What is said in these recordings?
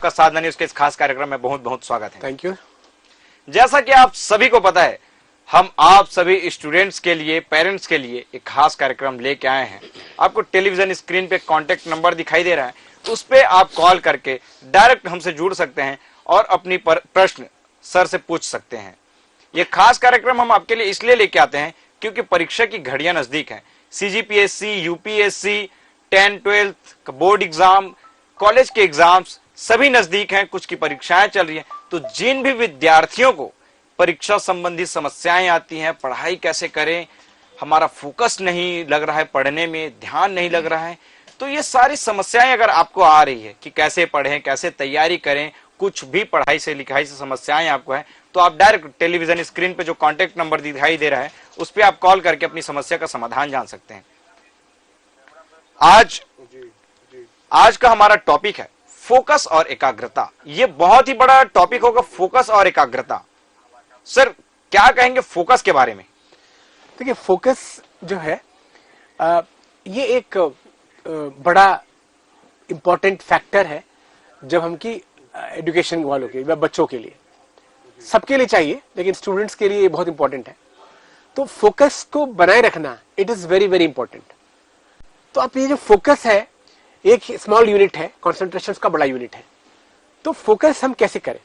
का साधना न्यूज के इस खास कार्यक्रम में बहुत बहुत स्वागत है। Thank you. जैसा कि आप सभी को पता है, हम आप सभी स्टूडेंट्स के लिए, पेरेंट्स के लिए एक खास कार्यक्रम लेके आए हैं। आपको टेलीविजन स्क्रीन पे कॉन्टेक्ट नंबर दिखाई दे रहा है, उस पे आप कॉल करके डायरेक्ट हमसे जुड़ सकते हैं और अपनी प्रश्न सर से पूछ सकते हैं। ये खास कार्यक्रम हम आपके लिए इसलिए लेके आते हैं क्योंकि परीक्षा की घड़ियां नजदीक हैं। CGPSC, UPSC, 10-12 board exam, college के एग्जाम्स सभी नजदीक हैं, कुछ की परीक्षाएं चल रही हैं। तो जिन भी विद्यार्थियों को परीक्षा संबंधी समस्याएं आती हैं, पढ़ाई कैसे करें, हमारा फोकस नहीं लग रहा है, पढ़ने में ध्यान नहीं लग रहा है, तो ये सारी समस्याएं अगर आपको आ रही है कि कैसे पढ़ें, कैसे तैयारी करें, कुछ भी पढ़ाई से लिखाई से समस्याएं आपको है, तो आप डायरेक्ट टेलीविजन स्क्रीन पे जो कॉन्टेक्ट नंबर दिखाई दे रहा है उस पर आप कॉल करके अपनी समस्या का समाधान जान सकते हैं। आज का हमारा टॉपिक है फोकस और एकाग्रता। ये बहुत ही बड़ा टॉपिक होगा, फोकस और एकाग्रता। सर क्या कहेंगे फोकस के बारे में? देखिए, फोकस जो है ये एक बड़ा इंपॉर्टेंट फैक्टर है जब हम की एजुकेशन वालों के लिए, बच्चों के लिए, सबके लिए चाहिए, लेकिन स्टूडेंट्स के लिए ये बहुत इंपॉर्टेंट है। तो फोकस को बनाए रखना it is very very important. तो आप ये जो फोकस है एक स्मॉल यूनिट है, कंसंट्रेशन का बड़ा यूनिट है। तो फोकस हम कैसे करें?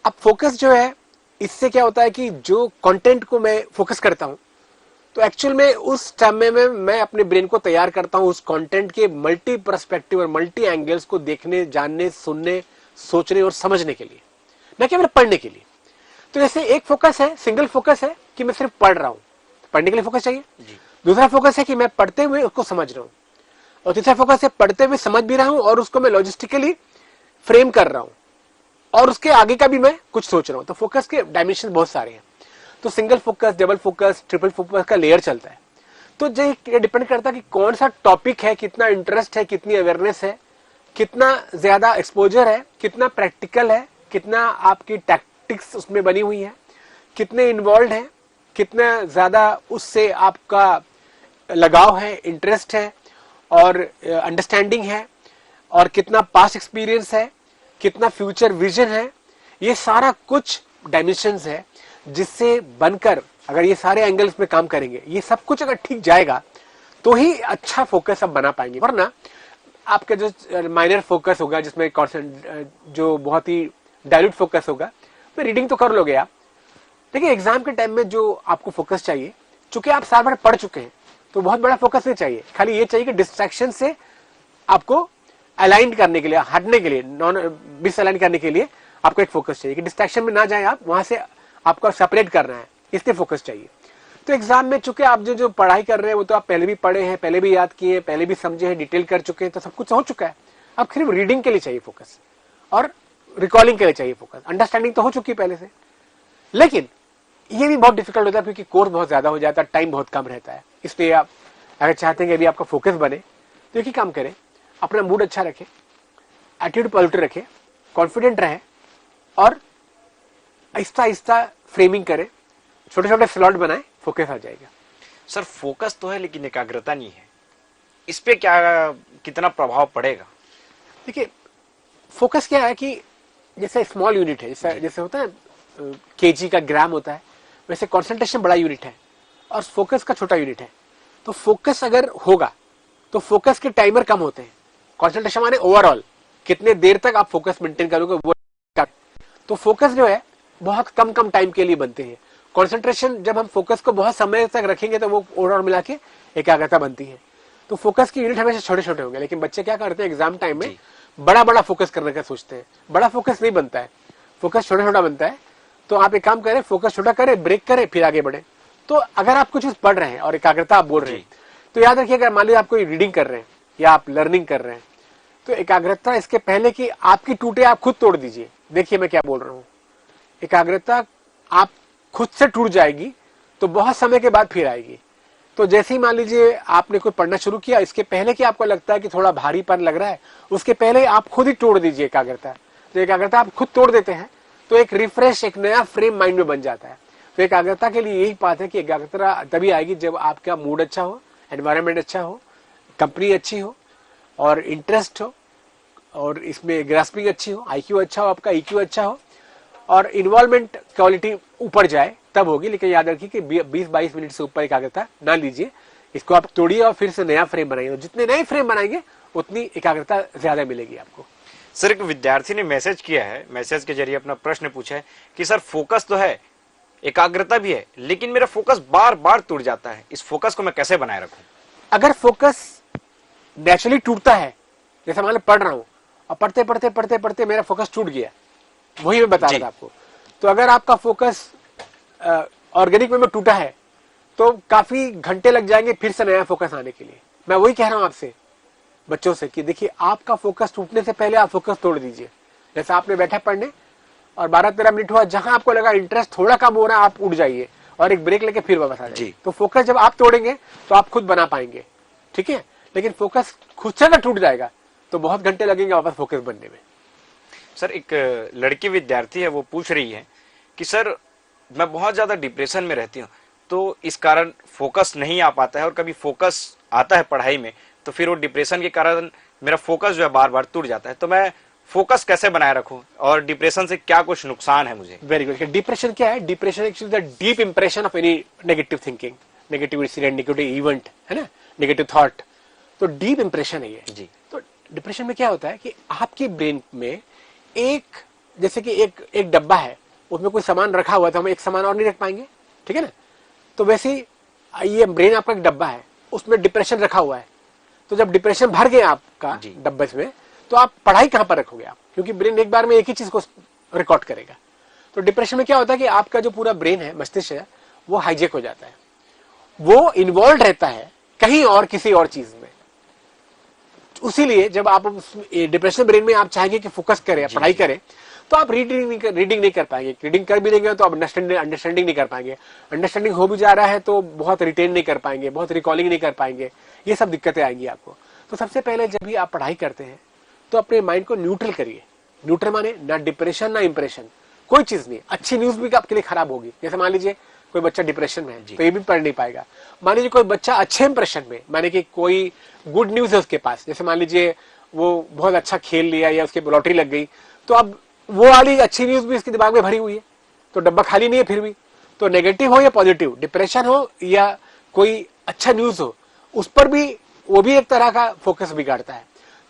अब फोकस जो है इससे क्या होता है कि जो कंटेंट को मैं फोकस करता हूं तो एक्चुअल में उस टाइम में मैं अपने ब्रेन को तैयार करता हूं उस कंटेंट के मल्टी पर्सपेक्टिव और मल्टी एंगल्स को देखने, जानने, सुनने, सोचने और समझने के लिए, न केवल पढ़ने के लिए। तो जैसे एक फोकस है, सिंगल फोकस है कि मैं सिर्फ पढ़ रहा हूं, पढ़ने के लिए फोकस चाहिए। दूसरा फोकस है कि मैं पढ़ते हुए उसको समझ रहा हूं, और तीसरा फोकस है पढ़ते हुए समझ भी रहा हूं और उसको मैं लॉजिस्टिकली फ्रेम कर रहा हूं और उसके आगे का भी मैं कुछ सोच रहा हूं। तो फोकस के डायमेंशन बहुत सारे हैं। तो single focus, double focus, triple focus का लेयर चलता है। तो ये डिपेंड करता है कि कौन सा टॉपिक है, कितना इंटरेस्ट है, कितनी अवेयरनेस है, कितना ज्यादा एक्सपोजर है, कितना प्रैक्टिकल है, कितना आपकी टैक्टिक्स उसमें बनी हुई है, कितने इन्वॉल्व है, कितना ज्यादा उससे आपका लगाव है, इंटरेस्ट है और अंडरस्टैंडिंग है, और कितना पास्ट एक्सपीरियंस है, कितना फ्यूचर विजन है। ये सारा कुछ डायमेंशंस है जिससे बनकर अगर ये सारे एंगल्स में काम करेंगे, ये सब कुछ अगर ठीक जाएगा तो ही अच्छा फोकस आप बना पाएंगे। वरना आपका जो माइनर फोकस होगा, जिसमें जो बहुत ही डायल्यूट फोकस होगा, तो रीडिंग तो कर लोगे आप, देखिए एग्जाम के टाइम में जो आपको फोकस चाहिए, चूंकि आप साल भर पढ़ चुके हैं तो बहुत बड़ा फोकस नहीं चाहिए। खाली ये चाहिए कि डिस्ट्रैक्शन से आपको अलाइन करने के लिए, हटने के लिए, मिसअलाइन करने के लिए आपको एक फोकस चाहिए कि डिस्ट्रैक्शन में ना जाए, आप वहां से आपको सेपरेट करना है, इसलिए फोकस चाहिए। तो एग्जाम में चूंकि आप जो पढ़ाई कर रहे हैं वो तो आप पहले भी पढ़े हैं, पहले भी याद किए हैं, पहले भी समझे हैं, डिटेल कर चुके हैं, तो सब कुछ हो चुका है। अब सिर्फ रीडिंग के लिए चाहिए फोकस और रिकॉलिंग के लिए चाहिए फोकस। अंडरस्टैंडिंग तो हो चुकी है पहले से, लेकिन ये भी बहुत डिफिकल्ट होता है क्योंकि कोर्स बहुत ज्यादा हो जाता है, टाइम बहुत कम रहता है। इसलिए आप अगर चाहते हैं कि अभी आपका फोकस बने तो एक ही काम करें, अपना मूड अच्छा रखें, एटीट्यूड पॉजिटिव रखें, कॉन्फिडेंट रहें और आहिस्ता आहिस्ता फ्रेमिंग करें, छोटे छोटे स्लॉट बनाएं, फोकस आ जाएगा। सर फोकस तो है लेकिन एकाग्रता नहीं है, इस पे क्या कितना प्रभाव पड़ेगा? देखिए, फोकस क्या है कि जैसे स्मॉल यूनिट है, जैसे होता है केजी का ग्राम होता है, वैसे कंसंट्रेशन बड़ा यूनिट है और फोकस का छोटा यूनिट है। तो फोकस अगर होगा तो फोकस के टाइमर कम होते हैं। कंसंट्रेशन माने ओवरऑल कितने देर तक आप फोकस मेंटेन करोगे वो। तो फोकस जो है बहुत कम कम टाइम के लिए बनते हैं। कंसंट्रेशन जब हम फोकस को बहुत समय तक रखेंगे तो वो ओवरऑल मिला के एकाग्रता बनती है। तो फोकस की यूनिट हमेशा छोटे छोटे होंगे, लेकिन बच्चे क्या करते हैं एग्जाम टाइम में बड़ा बड़ा फोकस करने का सोचते हैं। बड़ा फोकस नहीं बनता है, फोकस छोटा छोटा बनता है। तो आप एक काम करें, फोकस छोटा करें, ब्रेक करें, फिर आगे बढ़े। तो अगर आप कुछ पढ़ रहे हैं और एकाग्रता आप बोल रहे हैं तो याद रखिए, अगर मान लीजिए आप कोई रीडिंग कर रहे हैं या आप लर्निंग कर रहे हैं तो एकाग्रता इसके पहले कि आपकी टूटे आप खुद तोड़ दीजिए। देखिए मैं क्या बोल रहा हूं, एकाग्रता आप खुद से टूट जाएगी तो बहुत समय के बाद फिर आएगी। तो जैसे ही मान लीजिए आपने कोई पढ़ना शुरू किया, इसके पहले कि आपको लगता है कि थोड़ा भारीपन लग रहा है, उसके पहले आप खुद ही तोड़ दीजिए एकाग्रता। तो एकाग्रता आप खुद तोड़ देते हैं तो एक रिफ्रेश, एक नया फ्रेम माइंड में बन जाता है। तो एकाग्रता के लिए यही बात है कि एकाग्रता तभी आएगी जब आपका मूड अच्छा हो, एनवायरनमेंट अच्छा हो, कंपनी अच्छी हो और इंटरेस्ट हो, और इसमें ग्रास्पिंग अच्छी हो, आईक्यू अच्छा हो, आपका ईक्यू अच्छा हो और इन्वॉल्वमेंट क्वालिटी ऊपर जाए तब होगी। लेकिन याद रखिए कि 20-22 मिनट से ऊपर एकाग्रता ना लीजिए, इसको आप तोड़िए और फिर से नया फ्रेम बनाइए। तो जितने नए फ्रेम बनाएंगे उतनी एकाग्रता ज्यादा मिलेगी आपको। सर, एक विद्यार्थी ने मैसेज किया है, मैसेज के जरिए अपना प्रश्न पूछा है कि सर फोकस तो है, एकाग्रता भी है, लेकिन मेरा फोकस बार बार टूट जाता है, इस फोकस को मैं कैसे बनाए रखूं? अगर फोकस नेचुरली टूटता है, जैसे मान लो पढ़ रहा हूं और पढ़ते पढ़ते पढ़ते पढ़ते मेरा फोकस टूट गया, वही मैं बता रहा था आपको। तो अगर आपका फोकस ऑर्गेनिक वे में टूटा है तो काफी घंटे लग जाएंगे फिर से नया फोकस आने के लिए। मैं वही कह रहा हूं आपसे, बच्चों से, कि देखिए आपका फोकस टूटने से पहले आप फोकस तोड़ दीजिए। जैसे आपने बैठा पढ़ने और 12-13 मिनट हुआ, जहां आपको लगा इंटरेस्ट थोड़ा कम हो रहा है, आप उठ जाइए और एक ब्रेक लेके फिर वापस आ जाइए। तो फोकस जब आप तोड़ेंगे तो आप खुद बना पाएंगे, ठीक है। लेकिन फोकस खुद से ना टूट जाएगा तो बहुत घंटे लगेंगे वापस फोकस बनने में। सर, एक लड़की विद्यार्थी है, वो पूछ रही है कि सर मैं बहुत ज्यादा डिप्रेशन में रहती हूँ, तो इस कारण फोकस नहीं आ पाता है, और कभी फोकस आता है पढ़ाई में तो फिर वो डिप्रेशन के कारण मेरा फोकस जो है बार बार टूट जाता है। तो मैं फोकस कैसे बनाए रखूं और डिप्रेशन से क्या कुछ नुकसान है मुझे? Very good. डिप्रेशन क्या है? Depression actually the deep impression of any negative thinking, negative incident, negative event, है ना, नेगेटिव थॉट। तो डीप इंप्रेशन है ये जी। तो डिप्रेशन में क्या होता है कि आपके ब्रेन में एक, जैसे कि एक डब्बा है, उसमें कोई सामान रखा हुआ है तो हम एक सामान और नहीं रख पाएंगे, ठीक है ना। तो वैसे ही ये ब्रेन आपका एक डब्बा है, उसमें डिप्रेशन रखा हुआ है। तो जब डिप्रेशन भर गया आपका डब्बे में, तो आप पढ़ाई कहां पर रखोगे आप? क्योंकि ब्रेन एक बार में एक ही चीज को रिकॉर्ड करेगा। तो डिप्रेशन में क्या होता है कि आपका जो पूरा ब्रेन है, मस्तिष्क है, वो हाईजेक हो जाता है, वो इन्वॉल्व रहता है कहीं और किसी और चीज में। उसीलिए जब आप डिप्रेशन ब्रेन में आप चाहेंगे कि फोकस करें, पढ़ाई करें, तो आप रीडिंग नहीं कर पाएंगे। रीडिंग कर भी लेंगे तो आप अंडरस्टैंडिंग नहीं कर पाएंगे। अंडरस्टैंडिंग हो भी जा रहा है तो बहुत रिटेन नहीं कर पाएंगे, बहुत रिकॉलिंग नहीं कर पाएंगे। ये सब दिक्कतें आएंगी आपको। तो सबसे पहले जब भी आप पढ़ाई करते हैं तो अपने माइंड को न्यूट्रल करिए। न्यूट्रल माने ना डिप्रेशन ना इंप्रेशन, कोई चीज नहीं। अच्छी न्यूज भी आपके लिए खराब होगी। जैसे मान लीजिए कोई बच्चा डिप्रेशन में है तो ये भी पढ़ नहीं पाएगा। मान लीजिए कोई बच्चा अच्छे इंप्रेशन में, माने कि कोई गुड न्यूज है उसके पास, जैसे मान लीजिए वो बहुत अच्छा खेल लिया या उसकी लॉटरी लग गई, तो अब वो वाली अच्छी न्यूज भी इसके दिमाग में भरी हुई है, तो डब्बा खाली नहीं है फिर भी। तो नेगेटिव हो या पॉजिटिव, डिप्रेशन हो या कोई अच्छा न्यूज हो, उस पर भी वो भी एक तरह का फोकस बिगाड़ता है।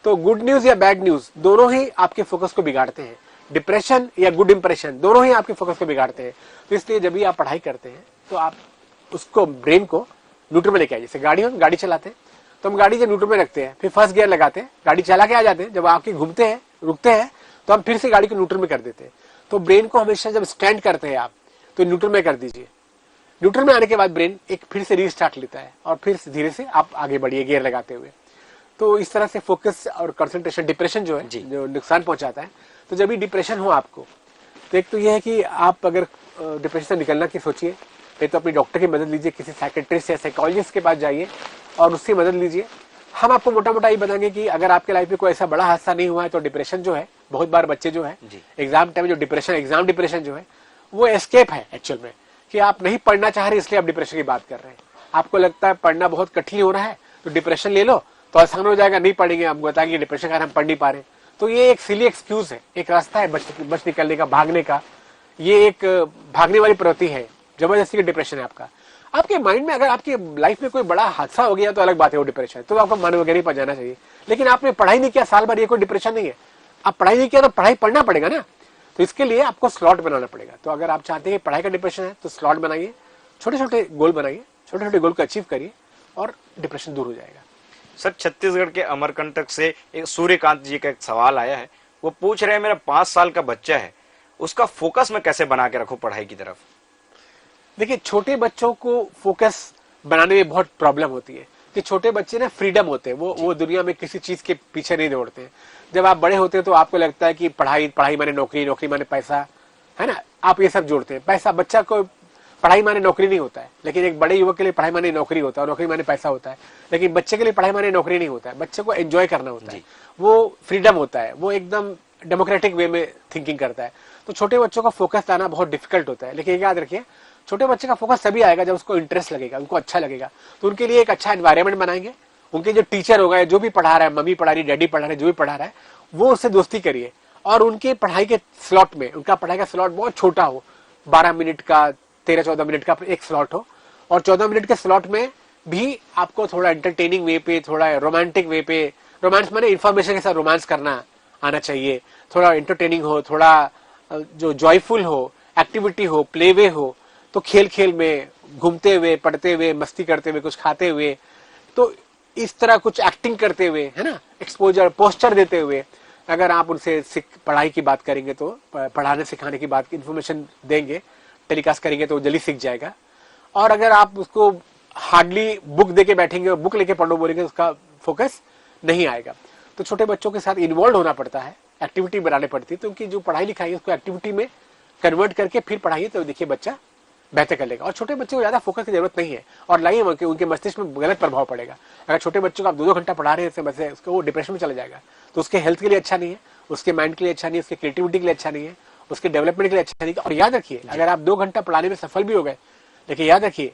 तो गुड न्यूज या बैड न्यूज दोनों ही आपके फोकस को बिगाड़ते हैं। डिप्रेशन या गुड इंप्रेशन दोनों ही आपके फोकस को बिगाड़ते हैं। तो इसलिए जब भी आप पढ़ाई करते हैं तो आप उसको, ब्रेन को न्यूट्रल में लेके आइए। जैसे गाड़ी चलाते हैं तो हम गाड़ी जब न्यूट्रल में रखते हैं, फिर फर्स्ट गियर लगाते हैं, गाड़ी चला के आ जाते हैं, जब आपके घूमते हैं, रुकते हैं, तो हम फिर से गाड़ी को न्यूट्रल में कर देते हैं। तो ब्रेन को हमेशा जब स्टैंड करते हैं आप, तो न्यूट्रल में कर दीजिए। न्यूट्रल में आने के बाद ब्रेन एक फिर से रीस्टार्ट लेता है और फिर धीरे से आप आगे बढ़िए गियर लगाते हुए। तो इस तरह से फोकस और कंसंट्रेशन, डिप्रेशन जो है जो नुकसान पहुंचाता है। तो जब भी डिप्रेशन हो आपको, तो एक तो यह है कि आप अगर डिप्रेशन से निकलना की सोचिए, तो अपनी डॉक्टर की मदद लीजिए, किसी साइकेट्रिस्ट या साइकोलॉजिस्ट के पास जाइए और उससे मदद लीजिए। हम आपको मोटा मोटा ये बताएंगे कि अगर आपके लाइफ में कोई ऐसा बड़ा हादसा नहीं हुआ है तो डिप्रेशन जो है, बहुत बार बच्चे जो है एग्जाम टाइम जो डिप्रेशन, एग्जाम डिप्रेशन जो है वो एस्केप है एक्चुअल में, कि आप नहीं पढ़ना चाह रहे इसलिए आप डिप्रेशन की बात कर रहे हैं। आपको लगता है पढ़ना बहुत कठिन हो रहा है तो डिप्रेशन ले लो तो आसान हो जाएगा, नहीं पढ़ेंगे, हम बताएंगे डिप्रेशन का, हम पढ़ नहीं पा रहे। तो ये एक सिली एक्सक्यूज है, एक रास्ता है बच निकलने का, भागने का। ये एक भागने वाली प्रवृत्ति है, जबरदस्ती का डिप्रेशन है आपका। आपके माइंड में अगर आपकी लाइफ में कोई बड़ा हादसा हो गया तो अलग बात है, वो डिप्रेशन, तो आपको मनोवैज्ञानिक पर जाना चाहिए। लेकिन आपने पढ़ाई नहीं किया साल भर, ये कोई डिप्रेशन नहीं है। आप पढ़ाई नहीं किया तो पढ़ाई पढ़ना पड़ेगा ना, तो इसके लिए आपको स्लॉट बनाना पड़ेगा। तो अगर आप चाहते हैं कि पढ़ाई का डिप्रेशन है तो स्लॉट बनाइए, छोटे छोटे गोल बनाइए, छोटे छोटे गोल को अचीव करिए और डिप्रेशन दूर हो जाएगा। सर, छत्तीसगढ़ के अमरकंटक से एक सूर्यकांत जी का एक सवाल आया है। वो पूछ रहे हैं, मेरा 5 साल का बच्चा है, उसका फोकस मैं कैसे बना के रखूं पढ़ाई की तरफ? देखिए, छोटे बच्चों को फोकस बनाने में बहुत प्रॉब्लम होती है कि छोटे बच्चे ना फ्रीडम होते हैं, वो दुनिया में किसी चीज के पीछे नहीं दौड़ते हैं। जब आप बड़े होते हैं तो आपको लगता है कि पढ़ाई माने नौकरी, नौकरी माने पैसा, है ना, आप ये सब जोड़ते हैं। पैसा, बच्चा को पढ़ाई माने नौकरी नहीं होता है, लेकिन एक बड़े युवक के लिए पढ़ाई माने नौकरी होता है और नौकरी माने पैसा होता है। लेकिन बच्चे के लिए पढ़ाई माने नौकरी नहीं होता है, बच्चे को एंजॉय करना होता है, वो फ्रीडम होता है, वो एकदम डेमोक्रेटिक वे में थिंकिंग करता है। तो छोटे बच्चों का फोकस लाना बहुत डिफिकल्ट होता है। लेकिन याद रखिए, छोटे बच्चे का फोकस तभी आएगा जब उसको इंटरेस्ट लगेगा, उनको अच्छा लगेगा। तो उनके लिए एक अच्छा एनवायरनमेंट बनाएंगे, उनके जो टीचर होगा, जो भी पढ़ा रहा है, मम्मी पढ़ा रही, डैडी पढ़ा रहे, जो भी पढ़ा रहा है, वो उससे दोस्ती करिए और उनके पढ़ाई के स्लॉट में, उनका पढ़ाई का स्लॉट बहुत छोटा हो, 12 मिनट का, 13-14 मिनट का एक स्लॉट हो, और 14 मिनट के स्लॉट में भी आपको थोड़ा एंटरटेनिंग वे पे, थोड़ा रोमांटिक वे पे, रोमांस माने इन्फॉर्मेशन के साथ रोमांस करना आना चाहिए, थोड़ा एंटरटेनिंग हो, थोड़ा जो जॉयफुल हो, एक्टिविटी हो, प्ले वे हो, तो खेल खेल में, घूमते हुए, पढ़ते हुए, मस्ती करते हुए, कुछ खाते हुए, तो इस तरह कुछ एक्टिंग करते हुए, है ना, एक्सपोजर, पोस्टर देते हुए अगर आप उनसे पढ़ाई की बात करेंगे, तो पढ़ाने सिखाने की बात, इन्फॉर्मेशन देंगे, टेलीकास्ट करेंगे, तो जल्दी सीख जाएगा। और अगर आप उसको हार्डली बुक देके बैठेंगे, बुक लेके पढ़ो बोलेंगे, उसका फोकस नहीं आएगा। तो छोटे बच्चों के साथ इन्वॉल्व होना पड़ता है, एक्टिविटी बनानी पड़ती है, तो उनकी जो पढ़ाई लिखाई है उसको एक्टिविटी में कन्वर्ट करके फिर पढ़ाइए, तो देखिए बच्चा बेहतर कर लेगा। और छोटे बच्चों को ज्यादा फोकस की जरूरत नहीं है, और लाइए उनके मस्तिष्क में गलत प्रभाव पड़ेगा। अगर छोटे बच्चों को आप 2-2 घंटा पढ़ा रहे हैं, उसको वो डिप्रेशन में चला जाएगा, तो उसके हेल्थ के लिए अच्छा नहीं है, उसके माइंड के लिए अच्छा नहीं है, उसके क्रिएटिविटी के लिए अच्छा नहीं है, उसके डेवलपमेंट के लिए अच्छा नहीं है। और याद रखिए, अगर आप 2 घंटा पढ़ाने में सफल भी हो गए, लेकिन याद रखिए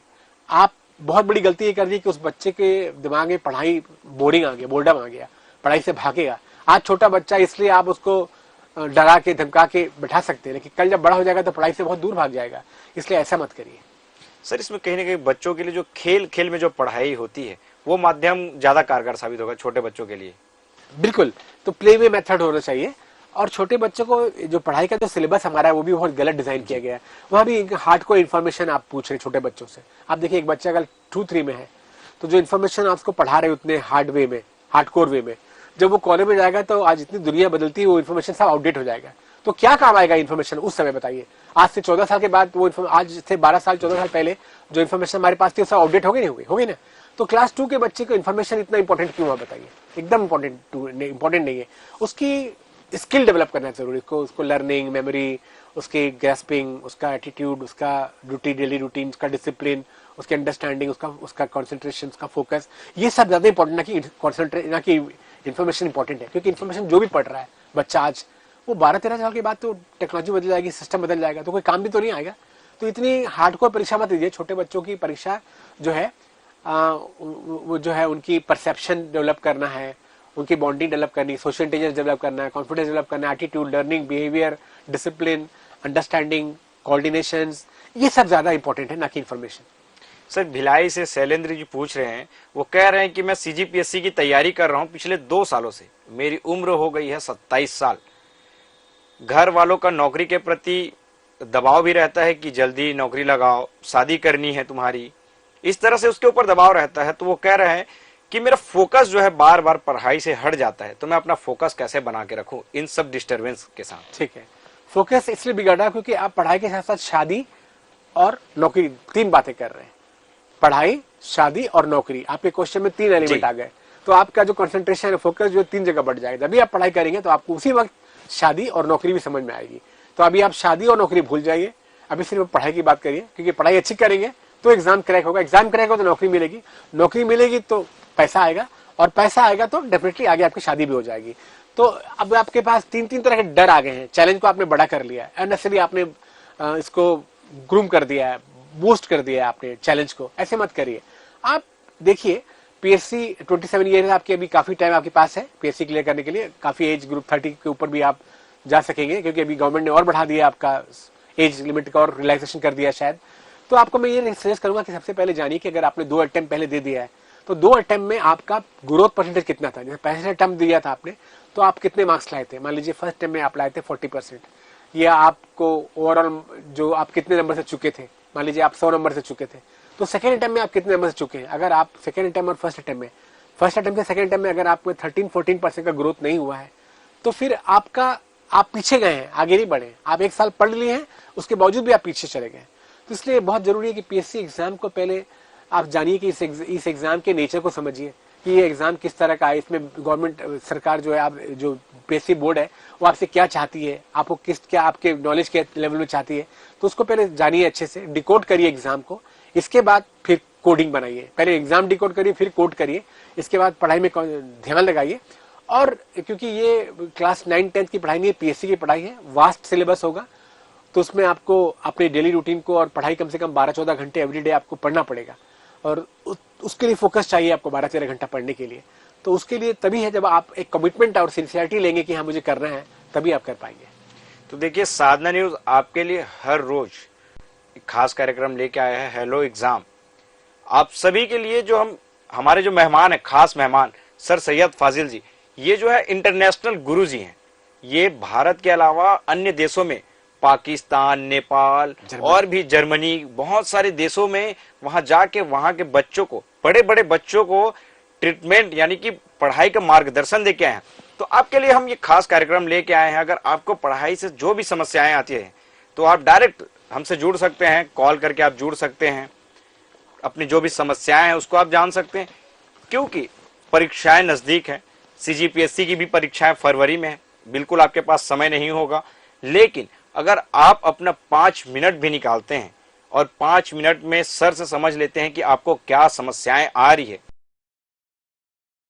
आप बहुत बड़ी गलती ये कर दी कि उस बच्चे के दिमाग में पढ़ाई बोरिंग आ गया, बोर्डम आ गया, पढ़ाई से भागेगा। आज छोटा बच्चा, इसलिए आप उसको डरा के धमका के बैठा सकते हैं, लेकिन कल जब बड़ा हो जाएगा तो पढ़ाई से बहुत दूर भाग जाएगा, इसलिए ऐसा मत करिए। सर, इसमें कहीं ना कहीं बच्चों के लिए जो खेल खेल में जो पढ़ाई होती है वो माध्यम ज्यादा कारगर साबित होगा छोटे बच्चों के लिए। बिल्कुल, तो प्ले वे मेथड होना चाहिए। और छोटे बच्चों को जो पढ़ाई का जो सिलेबस हमारा है वो भी बहुत गलत डिजाइन किया गया है। वहाँ भी हार्ड कोर इन्फॉर्मेशन आप पूछ रहे हैं छोटे बच्चों से। आप देखिए, एक बच्चा अगर 2-3 में है, तो जो इन्फॉर्मेशन आपको पढ़ा रहे उतने हार्ड वे में, हार्ड कोर वे में, जब वो कॉलेज में जाएगा तो आज इतनी दुनिया बदलती है, वो इन्फॉर्मेशन सब आउटडेट हो जाएगा। तो क्या काम आएगा इन्फॉर्मेशन उस समय, बताइए। आज से 14 साल के बाद वो आज से 12 साल 14 साल पहले जो इन्फॉर्मेशन हमारे पास थी वो सब आउटडेट हो गई, नहीं होगी ना। तो क्लास 2 के बच्चे को इन्फॉर्मेशन इतना इंपॉर्टेंट क्यों है, बताइए। एकदम इंपॉर्टेंट नहीं है। उसकी स्किल डेवलप करना जरूरी, उसको लर्निंग, मेमोरी, उसकी ग्रेस्पिंग, उसका एटीट्यूड, उसका डेली रूटीन, उसका डिसिप्लिन, उसकी अंडरस्टैंडिंग, उसका कॉन्सेंट्रेशन, उसका फोकस, ये सब ज्यादा इंपॉर्टेंट ना कि इन्फॉर्मेशन इंपॉर्टेंट है। क्योंकि इन्फॉर्मेशन जो भी पढ़ रहा है बच्चा आज, वो 12-13 साल के बाद तो टेक्नोलॉजी बदल जाएगी, सिस्टम बदल जाएगा, तो कोई काम भी तो नहीं आएगा। तो इतनी हार्डकोर परीक्षा मत दीजिए। छोटे बच्चों की परीक्षा जो है वो जो है उनकी परसेप्शन डेवलप करना है, उनकी बॉन्डिंग डेवलप करनी, सोशल इंटेलिजेंस डेवलप करना है, कॉन्फिडेंस डेवलप करना है, attitude, learning, behaviour, discipline, understanding, coordination, ये सब ज्यादा इंपॉर्टेंट है ना कि इन्फॉर्मेशन। सर, भिलाई से शैलेंद्र जी पूछ रहे हैं, वो कह रहे हैं कि मैं सीजीपीएससी की तैयारी कर रहा हूं पिछले 2 सालों से, मेरी उम्र हो गई है 27 साल। घर वालों का नौकरी के प्रति दबाव भी रहता है कि जल्दी नौकरी लगाओ, शादी करनी है तुम्हारी, इस तरह से उसके ऊपर दबाव रहता है। तो वो कह रहे हैं कि मेरा फोकस जो है बार बार पढ़ाई से हट जाता है, तो मैं अपना फोकस कैसे बना के रखूं इन सब डिस्टरबेंस के साथ। ठीक है, फोकस इसलिए बिगड़ रहा है क्योंकि आप पढ़ाई के साथ साथ शादी और नौकरी 3 बातें कर रहे हैं। पढ़ाई, शादी और नौकरी, आपके क्वेश्चन में 3 एलिमेंट आ गए। तो आपका जो कंसंट्रेशन है, फोकस जो 3 जगह बढ़ जाएगा। जब भी आप पढ़ाई करेंगे तो आपको उसी वक्त शादी और नौकरी भी समझ में आएगी। तो अभी आप शादी और नौकरी भूल जाइए, अभी सिर्फ पढ़ाई की बात करिए। क्योंकि पढ़ाई अच्छी करेंगे तो एग्जाम क्रैक होगा, एग्जाम क्रैक होगा तो नौकरी मिलेगी, नौकरी मिलेगी तो पैसा आएगा, और पैसा आएगा तो डेफिनेटली आगे आपकी शादी भी हो जाएगी। तो अब आपके पास 3 तरह के डर आ गए हैं। चैलेंज को आपने बड़ा कर लिया है, अननेसेसरी आपने इसको ग्रूम कर दिया है, बूस्ट कर दिया है आपने चैलेंज को। ऐसे मत करिए। आप देखिए, पीएससी 27 ईयर आपके, अभी काफी टाइम आपके पास है पीएससी क्लियर करने के लिए। काफी एज ग्रुप 30 के ऊपर भी आप जा सकेंगे, क्योंकि अभी गवर्नमेंट ने और बढ़ा दिया आपका एज लिमिट का, और रिलैक्सेशन कर दिया शायद। तो आपको मैं ये सजेस्ट करूंगा कि सबसे पहले जानिए कि अगर आपने 2 अटेम्प्ट पहले दे दिया है, तो 2 अटेम्प्ट में आपका ग्रोथ परसेंटेज कितना था। जैसे पहले अटेम्प्ट दिया था आपने, तो आप कितने मार्क्स लाए थे। मान लीजिए फर्स्ट अटेम्प्ट में आप लाए थे 40%, या आपको ओवरऑल जो आप कितने नंबर से चुके थे, मान लीजिए आप 100 नंबर से चुके थे, तो सेकंड अटेम्प्ट में आप कितने नंबर से चुके हैं। अगर आप सेकंड अटेम्प्ट और फर्स्ट अटेम्प्ट से सेकंड अटेम्प्ट में अगर आपको 13-14% का ग्रोथ नहीं हुआ है, तो फिर आप पीछे गए हैं, आगे नहीं बढ़े। आप 1 साल पढ़ लिए हैं, उसके बावजूद भी आप पीछे चले गए। तो इसलिए बहुत जरूरी है कि पीएससी एग्जाम को पहले आप जानिए कि इस एग्जाम के नेचर को समझिए कि ये एग्जाम किस तरह का है। इसमें गवर्नमेंट सरकार जो है, आप जो पीएससी बोर्ड है, वो आपसे क्या चाहती है, आपको क्या आपके नॉलेज के लेवल में चाहती है। तो उसको पहले जानिए, अच्छे से डिकोड करिए एग्जाम को। इसके बाद फिर कोडिंग बनाइए। पहले एग्जाम डिकोड करिए, फिर कोड करिए, इसके बाद पढ़ाई में ध्यान लगाइए। और क्योंकि ये क्लास 9-10 की पढ़ाई नहीं है, पीएससी की पढ़ाई है, वास्ट सिलेबस होगा, तो उसमें आपको अपने डेली रूटीन को और पढ़ाई कम से कम 12-14 घंटे एवरीडे आपको पढ़ना पड़ेगा, और उसके लिए फोकस चाहिए आपको 12-13 घंटा पढ़ने के लिए। तो उसके लिए तभी है जब आप एक कमिटमेंट और सिंसियरिटी लेंगे कि हाँ मुझे करना है, तभी आप कर पाएंगे। तो देखिए, साधना न्यूज आपके लिए हर रोज एक खास कार्यक्रम लेके आया है, हेलो एग्जाम। आप सभी के लिए जो हमारे जो मेहमान है, खास मेहमान सर सैयद फाजिल जी, ये जो है इंटरनेशनल गुरु जी हैं। ये भारत के अलावा अन्य देशों में, पाकिस्तान, नेपाल और भी जर्मनी, बहुत सारे देशों में वहां जाके वहां के बच्चों को, बड़े बड़े बच्चों को ट्रीटमेंट यानी कि पढ़ाई का मार्गदर्शन देके आए हैं। तो आपके लिए हम ये खास कार्यक्रम लेके आए हैं। अगर आपको पढ़ाई से जो भी समस्याएं आती है तो आप डायरेक्ट हमसे जुड़ सकते हैं, कॉल करके आप जुड़ सकते हैं, अपनी जो भी समस्याएं हैं उसको आप जान सकते हैं। क्योंकि परीक्षाएं नजदीक है, सीजीपीएससी की भी परीक्षाएं फरवरी में है, बिल्कुल आपके पास समय नहीं होगा। लेकिन अगर आप अपना 5 मिनट भी निकालते हैं और 5 मिनट में सर से समझ लेते हैं कि आपको क्या समस्याएं आ रही है,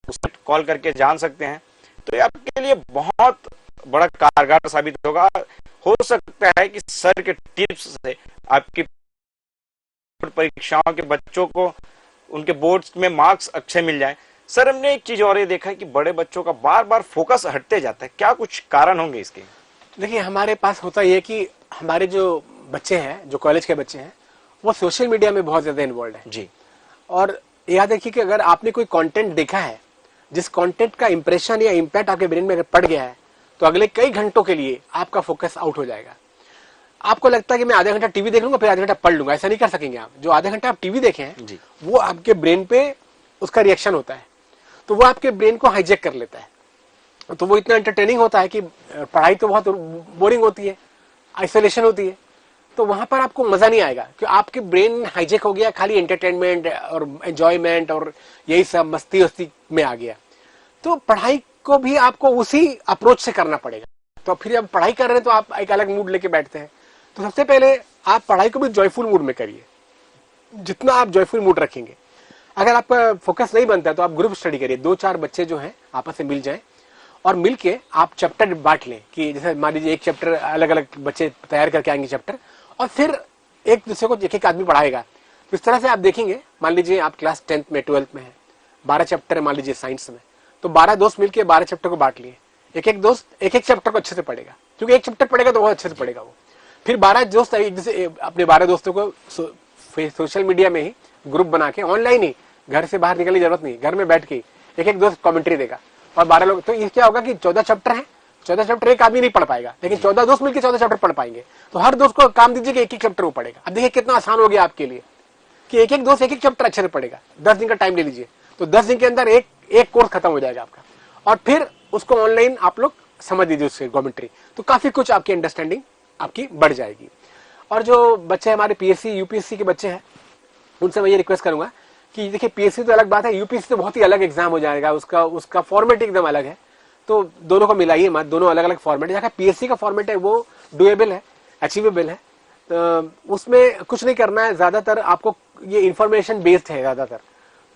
उसको कॉल करके जान सकते हैं, तो ये आपके लिए बहुत बड़ा कारगर साबित होगा। हो सकता है कि सर के टिप्स से आपकी परीक्षाओं के बच्चों को उनके बोर्ड्स में मार्क्स अच्छे मिल जाए। सर, हमने एक चीज और ये देखा है कि बड़े बच्चों का बार बार फोकस हटते जाता है, क्या कुछ कारण होंगे इसके? देखिए, हमारे पास होता यह कि हमारे जो बच्चे हैं, जो कॉलेज के बच्चे हैं, वो सोशल मीडिया में बहुत ज्यादा इन्वॉल्व है जी। और याद रखिए कि अगर आपने कोई कंटेंट देखा है, जिस कंटेंट का इंप्रेशन या इंपैक्ट आपके ब्रेन में अगर पड़ गया है, तो अगले कई घंटों के लिए आपका फोकस आउट हो जाएगा। आपको लगता है कि मैं आधा घंटा टीवी देख लूंगा फिर आधा घंटा पढ़ लूंगा, ऐसा नहीं कर सकेंगे आप। जो आधा घंटा आप टीवी देखे हैं वो आपके ब्रेन पे उसका रिएक्शन होता है, तो वो आपके ब्रेन को हाईजैक कर लेता है। तो वो इतना एंटरटेनिंग होता है कि पढ़ाई तो बहुत बोरिंग होती है, आइसोलेशन होती है, तो वहां पर आपको मजा नहीं आएगा कि आपके ब्रेन हाईजैक हो गया, खाली एंटरटेनमेंट और एंजॉयमेंट और यही सब मस्ती वस्ती में आ गया। तो पढ़ाई को भी आपको उसी अप्रोच से करना पड़ेगा। तो फिर जब पढ़ाई कर रहे हैं तो आप एक अलग मूड लेके बैठते हैं। तो सबसे पहले आप पढ़ाई को भी जॉयफुल मूड में करिए। जितना आप जॉयफुल मूड रखेंगे, अगर आपका फोकस नहीं बनता है तो आप ग्रुप स्टडी करिए। 2-4 बच्चे जो हैं आपस में मिल जाएं और मिलके आप चैप्टर बांट लें कि जैसे मान लीजिए एक चैप्टर अलग अलग बच्चे तैयार करके आएंगे चैप्टर, और फिर एक दूसरे को एक एक आदमी पढ़ाएगा। तो इस तरह से आप देखेंगे, मान लीजिए आप क्लास 10th में 12th में है, 12 चैप्टर है मान लीजिए साइंस में, तो 12 दोस्त मिलकर 12 चैप्टर को बांट लिए। एक एक दोस्त एक एक चैप्टर को अच्छे से पढ़ेगा, क्योंकि एक चैप्टर पढ़ेगा तो बहुत अच्छे से पढ़ेगा वो। फिर 12 दोस्त एक दूसरे अपने 12 दोस्तों को सोशल मीडिया में ही ग्रुप बना के, ऑनलाइन ही, घर से बाहर निकलने की जरूरत नहीं, घर में बैठ के एक एक दोस्त कमेंट्री देगा और 12 लोग। तो ये क्या होगा कि 14 चैप्टर है, 14 चैप्टर एक आदमी नहीं पढ़ पाएगा, लेकिन 14 दोस्त मिलकर 14 चैप्टर पढ़ पाएंगे। तो हर दोस्त को काम दीजिए कि एक एक चैप्टर वो पढ़ेगा। अब देखिए कितना आसान हो गया आपके लिए कि एक एक दोस्त एक एक चैप्टर अच्छे से पढ़ेगा। 10 दिन का टाइम ले लीजिए, तो 10 दिन के अंदर एक कोर्स खत्म हो जाएगा आपका, और फिर उसको ऑनलाइन आप लोग समझ लीजिए उससे कमेंट्री, तो काफी कुछ आपकी अंडरस्टैंडिंग आपकी बढ़ जाएगी। और जो बच्चे हमारे पीएससी यूपीएससी के बच्चे हैं, उनसे मैं ये रिक्वेस्ट करूंगा कि देखिए पीएससी तो अलग बात है, यूपीएससी तो बहुत ही अलग एग्जाम हो जाएगा, उसका फॉर्मेट एकदम अलग है। तो दोनों को मिलाइए मत, दोनों अलग अलग फॉर्मेट है। जहाँ पीएससी का फॉर्मेट है वो डुएबल है, अचीवेबल है, तो उसमें कुछ नहीं करना है ज्यादातर। आपको ये इंफॉर्मेशन बेस्ड है ज्यादातर,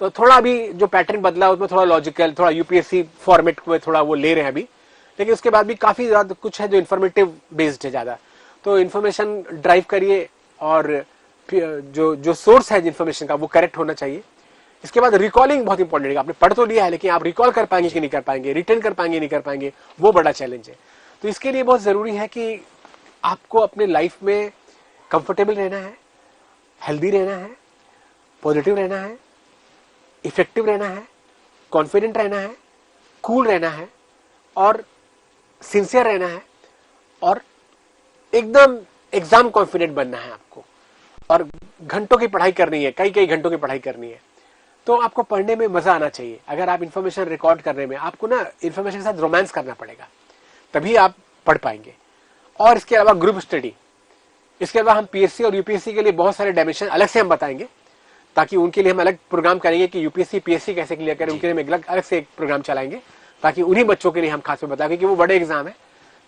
तो थोड़ा अभी जो पैटर्न बदला उसमें थोड़ा लॉजिकल, थोड़ा यूपीएससी फॉर्मेट में थोड़ा वो ले रहे हैं अभी, लेकिन उसके बाद भी काफी ज्यादा कुछ है जो इन्फॉर्मेटिव बेस्ड है ज्यादा। तो इन्फॉर्मेशन ड्राइव करिए, और जो सोर्स है इन्फॉर्मेशन का वो करेक्ट होना चाहिए। इसके बाद रिकॉलिंग बहुत इंपॉर्टेंट है। आपने पढ़ तो लिया है, लेकिन आप रिकॉल कर पाएंगे कि नहीं कर पाएंगे, रिटेन कर पाएंगे नहीं कर पाएंगे, वो बड़ा चैलेंज है। तो इसके लिए बहुत जरूरी है कि आपको अपने लाइफ में कंफर्टेबल रहना है, हेल्दी रहना है, पॉजिटिव रहना है, इफेक्टिव रहना है, कॉन्फिडेंट रहना है, कूल रहना है, और सिंसियर रहना है, और एकदम एग्जाम कॉन्फिडेंट बनना है आपको। और घंटों की पढ़ाई करनी है, कई घंटों की पढ़ाई करनी है। तो आपको पढ़ने में मजा आना चाहिए। अगर आप इन्फॉर्मेशन रिकॉर्ड करने में, आपको ना इन्फॉर्मेशन के साथ रोमांस करना पड़ेगा, तभी आप पढ़ पाएंगे। और इसके अलावा ग्रुप स्टडी, इसके अलावा हम पीएससी और यूपीएससी के लिए बहुत सारे डायमेंशन अलग से हम बताएंगे, ताकि उनके लिए हम अलग प्रोग्राम करेंगे कि यूपीएससी पीएससी कैसे क्लियर करें। उनके लिए हम अलग से एक प्रोग्राम चलाएंगे, ताकि उन्हीं बच्चों के लिए हम खास में बताएंगे कि वो बड़े एग्जाम है,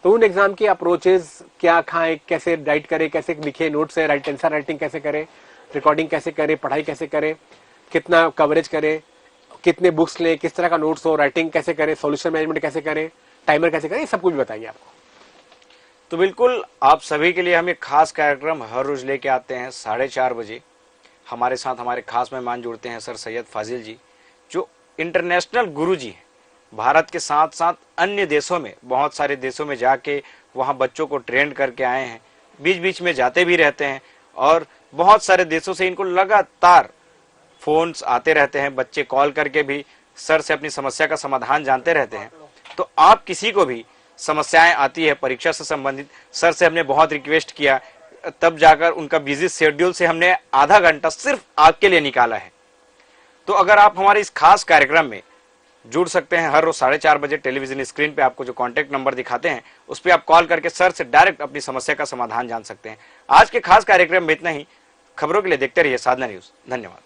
तो उन एग्जाम के अप्रोचेस क्या खाएं, कैसे राइट करें, कैसे लिखे नोट्स है, आंसर राइटिंग कैसे करें, रिकॉर्डिंग कैसे करें, पढ़ाई कैसे करें, कितना कवरेज करें, कितने बुक्स लें, किस तरह का नोट्स हो, राइटिंग कैसे करें, सॉल्यूशन मैनेजमेंट कैसे करें, टाइमर कैसे करें, ये सब कुछ बताएंगे आपको। तो बिल्कुल आप सभी के लिए हम एक खास कार्यक्रम हर रोज लेके आते हैं 4:30 बजे। हमारे साथ हमारे खास मेहमान जुड़ते हैं सर सैयद फाजिल जी, जो इंटरनेशनल गुरुजी हैं। भारत के साथ साथ अन्य देशों में, बहुत सारे देशों में जाके वहाँ बच्चों को ट्रेन करके आए हैं, बीच बीच में जाते भी रहते हैं और बहुत सारे देशों से इनको लगातार फोन्स आते रहते हैं, बच्चे कॉल करके भी सर से अपनी समस्या का समाधान जानते रहते हैं। तो आप किसी को भी समस्याएं आती है परीक्षा से संबंधित, सर से हमने बहुत रिक्वेस्ट किया, तब जाकर उनका बिजी शेड्यूल से हमने आधा घंटा सिर्फ आपके लिए निकाला है। तो अगर आप हमारे इस खास कार्यक्रम में जुड़ सकते हैं, हर रोज 4:30 बजे टेलीविजन स्क्रीन पे आपको जो कॉन्टैक्ट नंबर दिखाते हैं उस पर आप कॉल करके सर से डायरेक्ट अपनी समस्या का समाधान जान सकते हैं। आज के खास कार्यक्रम में इतना ही। खबरों के लिए देखते रहिए साधना न्यूज। धन्यवाद।